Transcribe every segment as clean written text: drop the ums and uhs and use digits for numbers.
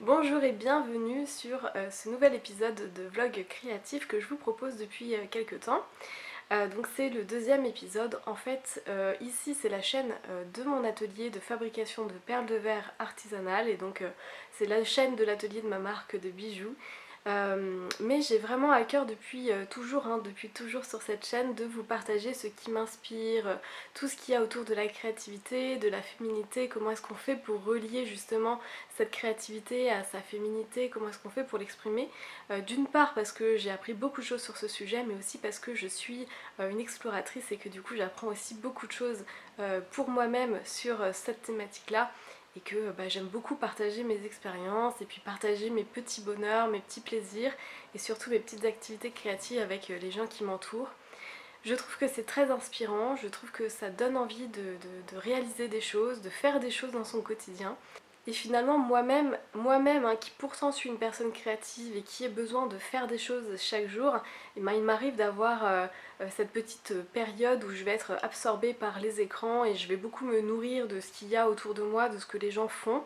Bonjour et bienvenue sur ce nouvel épisode de vlog créatif que je vous propose depuis quelques temps. Donc c'est le deuxième épisode. En fait, ici c'est la chaîne de mon atelier de fabrication de perles de verre artisanales et donc c'est la chaîne de l'atelier de ma marque de bijoux. Mais j'ai vraiment à cœur depuis toujours, depuis toujours sur cette chaîne, de vous partager ce qui m'inspire, tout ce qu'il y a autour de la créativité, de la féminité, comment est-ce qu'on fait pour relier justement cette créativité à sa féminité, comment est-ce qu'on fait pour l'exprimer. D'une part parce que j'ai appris beaucoup de choses sur ce sujet, mais aussi parce que je suis une exploratrice et que du coup j'apprends aussi beaucoup de choses pour moi-même sur cette thématique-là et que j'aime beaucoup partager mes expériences et puis partager mes petits bonheurs, mes petits plaisirs et surtout mes petites activités créatives avec les gens qui m'entourent. Je trouve que c'est très inspirant, je trouve que ça donne envie de réaliser des choses, de faire des choses dans son quotidien. Et finalement moi-même qui pourtant suis une personne créative et qui ai besoin de faire des choses chaque jour, et il m'arrive d'avoir cette petite période où je vais être absorbée par les écrans et je vais beaucoup me nourrir de ce qu'il y a autour de moi, de ce que les gens font.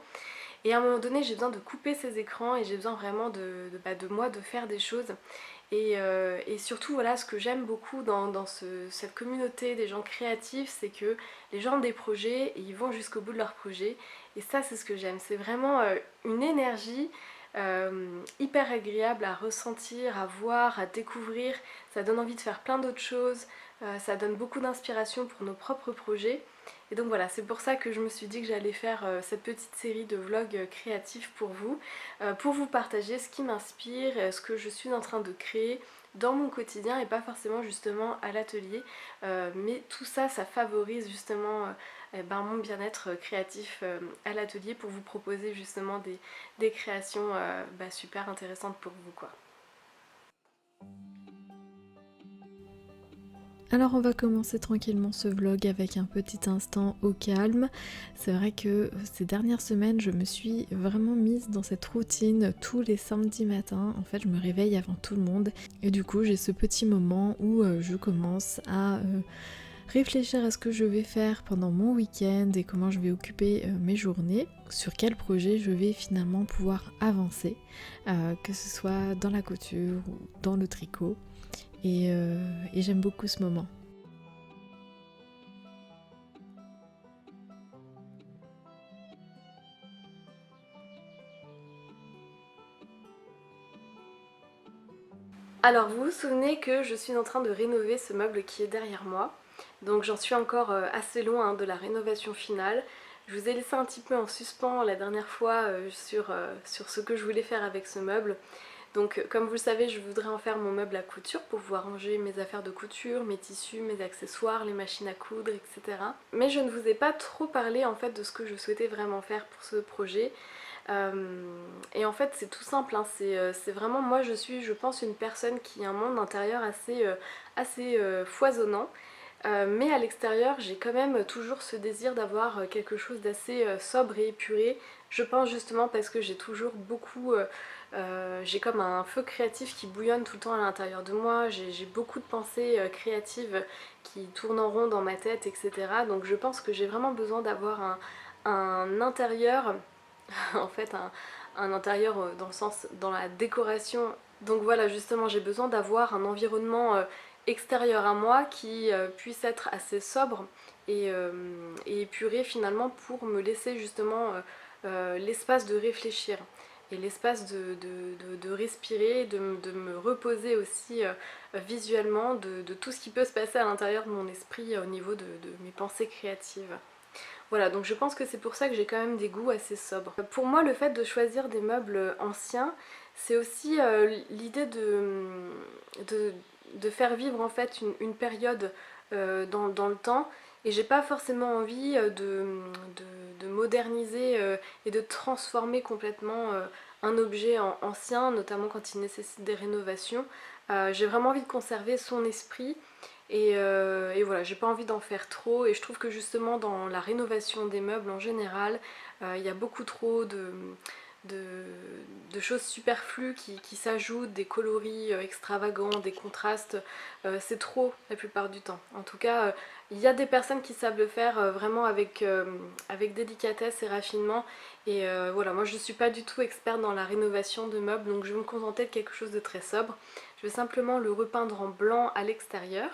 Et à un moment donné j'ai besoin de couper ces écrans et j'ai besoin vraiment de moi de faire des choses. Et surtout voilà, ce que j'aime beaucoup dans cette communauté des gens créatifs, c'est que les gens ont des projets et ils vont jusqu'au bout de leurs projets. Et ça c'est ce que j'aime, c'est vraiment une énergie hyper agréable à ressentir, à voir, à découvrir. Ça donne envie de faire plein d'autres choses, ça donne beaucoup d'inspiration pour nos propres projets. Et donc voilà, c'est pour ça que je me suis dit que j'allais faire cette petite série de vlogs créatifs pour vous partager ce qui m'inspire, ce que je suis en train de créer dans mon quotidien et pas forcément justement à l'atelier. Mais tout ça, ça favorise justement mon bien-être créatif à l'atelier pour vous proposer justement des créations super intéressantes pour vous quoi. Alors on va commencer tranquillement ce vlog avec un petit instant au calme. C'est vrai que ces dernières semaines je me suis vraiment mise dans cette routine tous les samedis matins. En fait je me réveille avant tout le monde et du coup j'ai ce petit moment où je commence à réfléchir à ce que je vais faire pendant mon week-end et comment je vais occuper mes journées, sur quel projet je vais finalement pouvoir avancer, que ce soit dans la couture ou dans le tricot. Et j'aime beaucoup ce moment. Alors vous vous souvenez que je suis en train de rénover ce meuble qui est derrière moi. Donc j'en suis encore assez loin de la rénovation finale. Je vous ai laissé un petit peu en suspens la dernière fois sur ce que je voulais faire avec ce meuble. Donc comme vous le savez, je voudrais en faire mon meuble à couture pour pouvoir ranger mes affaires de couture, mes tissus, mes accessoires, les machines à coudre, etc. Mais je ne vous ai pas trop parlé en fait de ce que je souhaitais vraiment faire pour ce projet. Et en fait c'est tout simple, c'est vraiment, moi je suis je pense une personne qui a un monde intérieur assez foisonnant. Mais à l'extérieur j'ai quand même toujours ce désir d'avoir quelque chose d'assez sobre et épuré. Je pense justement parce que j'ai toujours beaucoup j'ai comme un feu créatif qui bouillonne tout le temps à l'intérieur de moi, j'ai beaucoup de pensées créatives qui tournent en rond dans ma tête, etc. Donc je pense que j'ai vraiment besoin d'avoir un intérieur en fait un intérieur dans le sens, dans la décoration. Donc voilà, justement j'ai besoin d'avoir un environnement extérieur à moi qui puisse être assez sobre et épuré finalement pour me laisser justement l'espace de réfléchir et l'espace de respirer, de me reposer aussi visuellement de tout ce qui peut se passer à l'intérieur de mon esprit au niveau de mes pensées créatives. Voilà, donc je pense que c'est pour ça que j'ai quand même des goûts assez sobres. Pour moi, le fait de choisir des meubles anciens, c'est aussi l'idée de, de faire vivre en fait une période dans le temps. Et j'ai pas forcément envie de moderniser et de transformer complètement un objet en ancien, notamment quand il nécessite des rénovations. J'ai vraiment envie de conserver son esprit et voilà, j'ai pas envie d'en faire trop et je trouve que justement dans la rénovation des meubles en général, il y a beaucoup trop de, de choses superflues qui s'ajoutent, des coloris extravagants, des contrastes, c'est trop la plupart du temps. En tout cas, Il y a des personnes qui savent le faire vraiment avec délicatesse et raffinement. Et voilà, moi je ne suis pas du tout experte dans la rénovation de meubles, donc je vais me contenter de quelque chose de très sobre. Je vais simplement le repeindre en blanc à l'extérieur.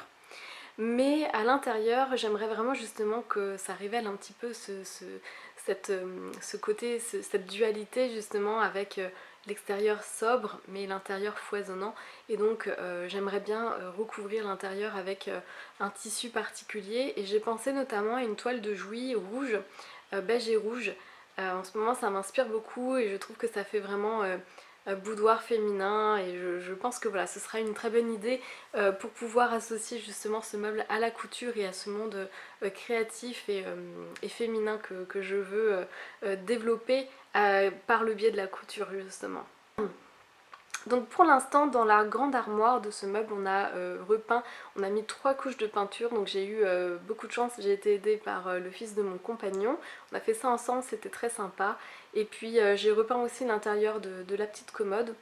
Mais à l'intérieur, j'aimerais vraiment justement que ça révèle un petit peu ce côté, cette dualité justement avec l'extérieur sobre mais l'intérieur foisonnant. Et donc j'aimerais bien recouvrir l'intérieur avec un tissu particulier. Et j'ai pensé notamment à une toile de Jouy rouge, beige et rouge. En ce moment ça m'inspire beaucoup et je trouve que ça fait vraiment boudoir féminin et je pense que voilà, ce sera une très bonne idée pour pouvoir associer justement ce meuble à la couture et à ce monde créatif et féminin que je veux développer par le biais de la couture justement. Donc pour l'instant dans la grande armoire de ce meuble on a repeint, on a mis 3 couches de peinture, donc j'ai eu beaucoup de chance, j'ai été aidée par le fils de mon compagnon, on a fait ça ensemble, c'était très sympa. Et puis j'ai repeint aussi l'intérieur de la petite commode.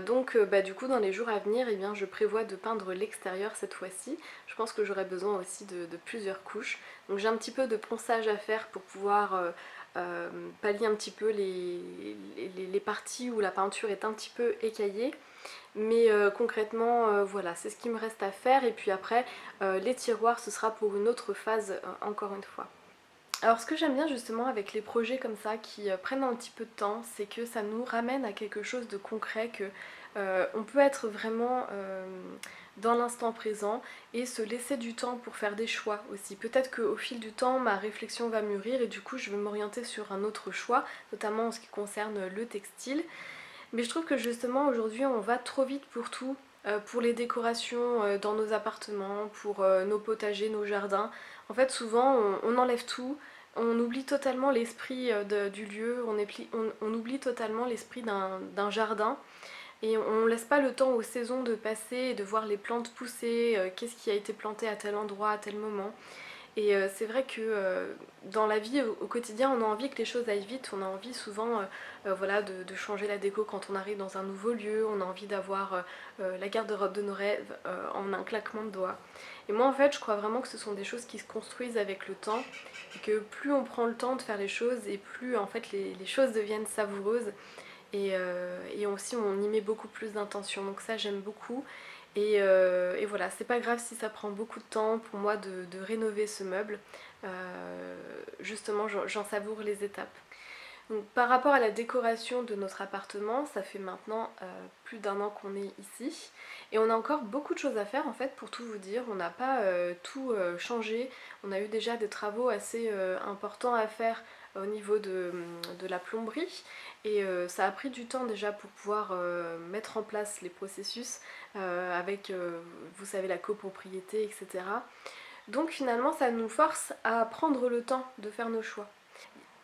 Donc du coup dans les jours à venir eh bien, je prévois de peindre l'extérieur cette fois-ci. Je pense que j'aurai besoin aussi de plusieurs couches. Donc j'ai un petit peu de ponçage à faire pour pouvoir pallier un petit peu les parties où la peinture est un petit peu écaillée. Mais concrètement voilà, c'est ce qui me reste à faire. Et puis après les tiroirs ce sera pour une autre phase encore une fois. Alors ce que j'aime bien justement avec les projets comme ça qui prennent un petit peu de temps, c'est que ça nous ramène à quelque chose de concret, que on peut être vraiment dans l'instant présent et se laisser du temps pour faire des choix aussi. Peut-être qu'au fil du temps ma réflexion va mûrir et du coup je vais m'orienter sur un autre choix, notamment en ce qui concerne le textile. Mais je trouve que justement aujourd'hui on va trop vite pour tout, pour les décorations dans nos appartements, pour nos potagers, nos jardins. En fait souvent on enlève tout, on oublie totalement l'esprit du lieu, on oublie totalement l'esprit d'un jardin. Et on laisse pas le temps aux saisons de passer et de voir les plantes pousser, qu'est-ce qui a été planté à tel endroit, à tel moment. Et c'est vrai que dans la vie au quotidien on a envie que les choses aillent vite, on a envie souvent voilà, de changer la déco quand on arrive dans un nouveau lieu, on a envie d'avoir la garde-robe de nos rêves en un claquement de doigts. Et moi en fait je crois vraiment que ce sont des choses qui se construisent avec le temps et que plus on prend le temps de faire les choses et plus en fait les choses deviennent savoureuses et aussi on y met beaucoup plus d'intention, donc ça j'aime beaucoup. Et voilà, c'est pas grave si ça prend beaucoup de temps pour moi de rénover ce meuble. Justement, j'en savoure les étapes. Donc, par rapport à la décoration de notre appartement, ça fait maintenant plus d'1 an qu'on est ici. Et on a encore beaucoup de choses à faire en fait, pour tout vous dire. On n'a pas tout changé. On a eu déjà des travaux assez importants à faire au niveau de la plomberie. Et ça a pris du temps déjà pour pouvoir mettre en place les processus avec, vous savez, la copropriété, etc. Donc finalement, ça nous force à prendre le temps de faire nos choix.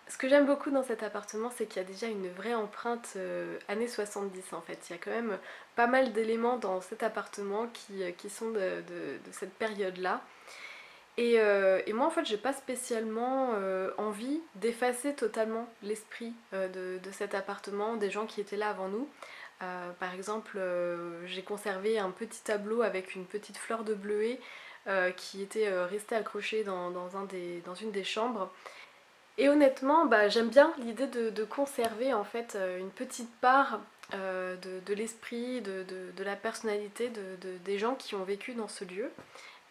Ce que j'aime beaucoup dans cet appartement, c'est qu'il y a déjà une vraie empreinte années 70 en fait. Il y a quand même pas mal d'éléments dans cet appartement qui sont de cette période-là. Et moi en fait j'ai pas spécialement envie d'effacer totalement l'esprit de cet appartement, des gens qui étaient là avant nous. Par exemple j'ai conservé un petit tableau avec une petite fleur de bleuet qui était restée accrochée dans une des chambres. Et honnêtement, j'aime bien l'idée de conserver en fait une petite part de l'esprit, de la personnalité des gens qui ont vécu dans ce lieu.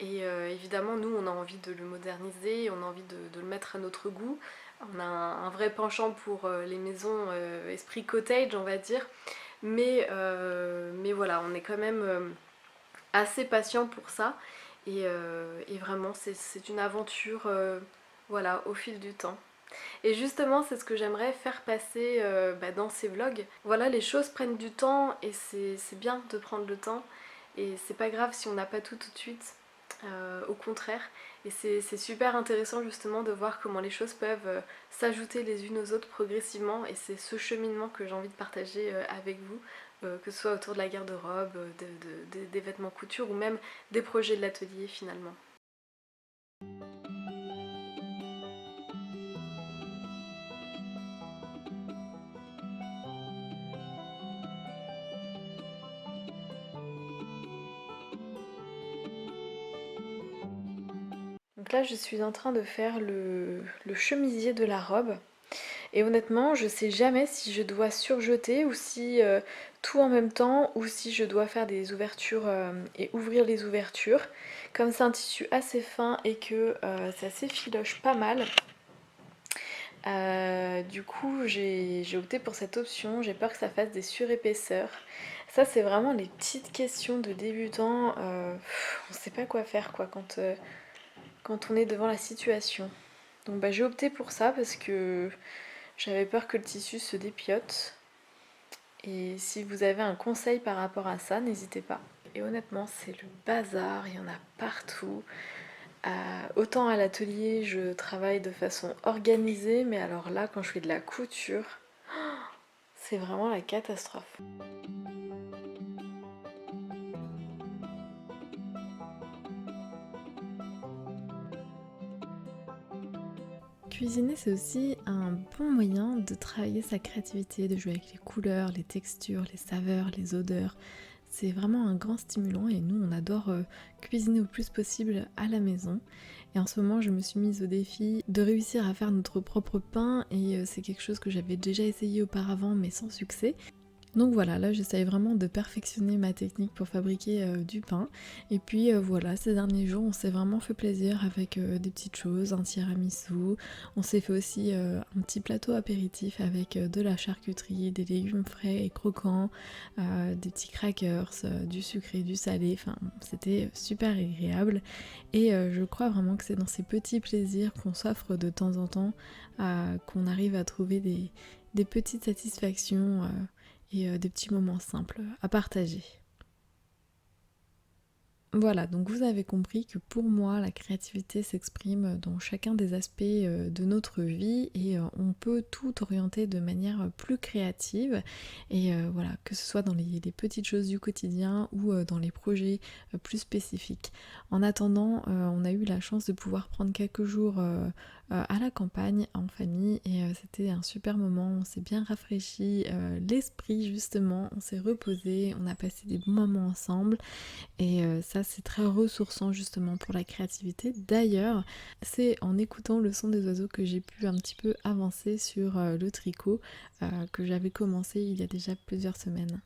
Et évidemment, nous, on a envie de le moderniser, on a envie de le mettre à notre goût. On a un vrai penchant pour les maisons esprit cottage, on va dire. Mais voilà, on est quand même assez patient pour ça. Et vraiment, c'est une aventure voilà, au fil du temps. Et justement, c'est ce que j'aimerais faire passer dans ces vlogs. Voilà, les choses prennent du temps et c'est bien de prendre le temps. Et c'est pas grave si on n'a pas tout tout de suite, au contraire. Et c'est super intéressant justement de voir comment les choses peuvent s'ajouter les unes aux autres progressivement. Et c'est ce cheminement que j'ai envie de partager avec vous, que ce soit autour de la garde-robe, des vêtements couture ou même des projets de l'atelier finalement. Donc là je suis en train de faire le chemisier de la robe. Et honnêtement, je sais jamais si je dois surjeter ou si tout en même temps ou si je dois faire des ouvertures et ouvrir les ouvertures. Comme c'est un tissu assez fin et que ça s'effiloche pas mal, du coup j'ai opté pour cette option. J'ai peur que ça fasse des surépaisseurs. Ça c'est vraiment les petites questions de débutants. On sait pas quoi faire quoi quand on est devant la situation. Donc bah, j'ai opté pour ça parce que j'avais peur que le tissu se dépiote. Et si vous avez un conseil par rapport à ça, n'hésitez pas. Et honnêtement, c'est le bazar, il y en a partout. Autant à l'atelier, je travaille de façon organisée, mais alors là, quand je fais de la couture, c'est vraiment la catastrophe. Cuisiner, c'est aussi un bon moyen de travailler sa créativité, de jouer avec les couleurs, les textures, les saveurs, les odeurs. C'est vraiment un grand stimulant et nous, on adore cuisiner au plus possible à la maison. Et en ce moment, je me suis mise au défi de réussir à faire notre propre pain et c'est quelque chose que j'avais déjà essayé auparavant mais sans succès. Donc voilà, là j'essaye vraiment de perfectionner ma technique pour fabriquer du pain. Et puis voilà, ces derniers jours on s'est vraiment fait plaisir avec des petites choses, un tiramisu. On s'est fait aussi un petit plateau apéritif avec de la charcuterie, des légumes frais et croquants, des petits crackers, du sucré, du salé. Enfin, c'était super agréable. Et je crois vraiment que c'est dans ces petits plaisirs qu'on s'offre de temps en temps qu'on arrive à trouver des petites satisfactions et des petits moments simples à partager. Voilà, donc vous avez compris que pour moi, la créativité s'exprime dans chacun des aspects de notre vie et on peut tout orienter de manière plus créative. Et voilà, que ce soit dans les petites choses du quotidien ou dans les projets plus spécifiques. En attendant, on a eu la chance de pouvoir prendre quelques jours à la campagne en famille et c'était un super moment. On s'est bien rafraîchi l'esprit justement, on s'est reposé, on a passé des bons moments ensemble. Et ça c'est très ressourçant justement pour la créativité. D'ailleurs, c'est en écoutant le son des oiseaux que j'ai pu un petit peu avancer sur le tricot que j'avais commencé il y a déjà plusieurs semaines.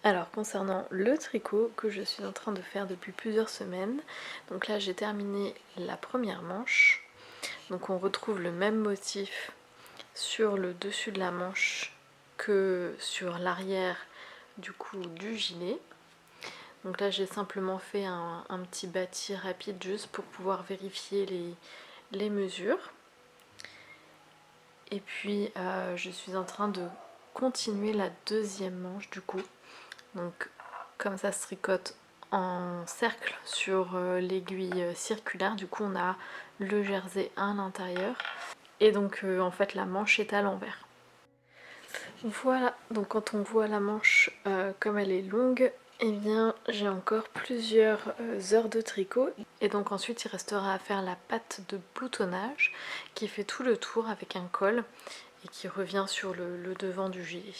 Alors concernant le tricot que je suis en train de faire depuis plusieurs semaines, donc là j'ai terminé la première manche. Donc on retrouve le même motif sur le dessus de la manche que sur l'arrière du coup du gilet. Donc là j'ai simplement fait un petit bâti rapide juste pour pouvoir vérifier les mesures. Et puis je suis en train de continuer la deuxième manche du coup. Donc comme ça se tricote en cercle sur l'aiguille circulaire, du coup on a le jersey à l'intérieur. Et donc en fait la manche est à l'envers. Voilà, donc quand on voit la manche comme elle est longue, eh bien j'ai encore plusieurs heures de tricot. Et donc ensuite il restera à faire la patte de boutonnage qui fait tout le tour avec un col et qui revient sur le devant du gilet.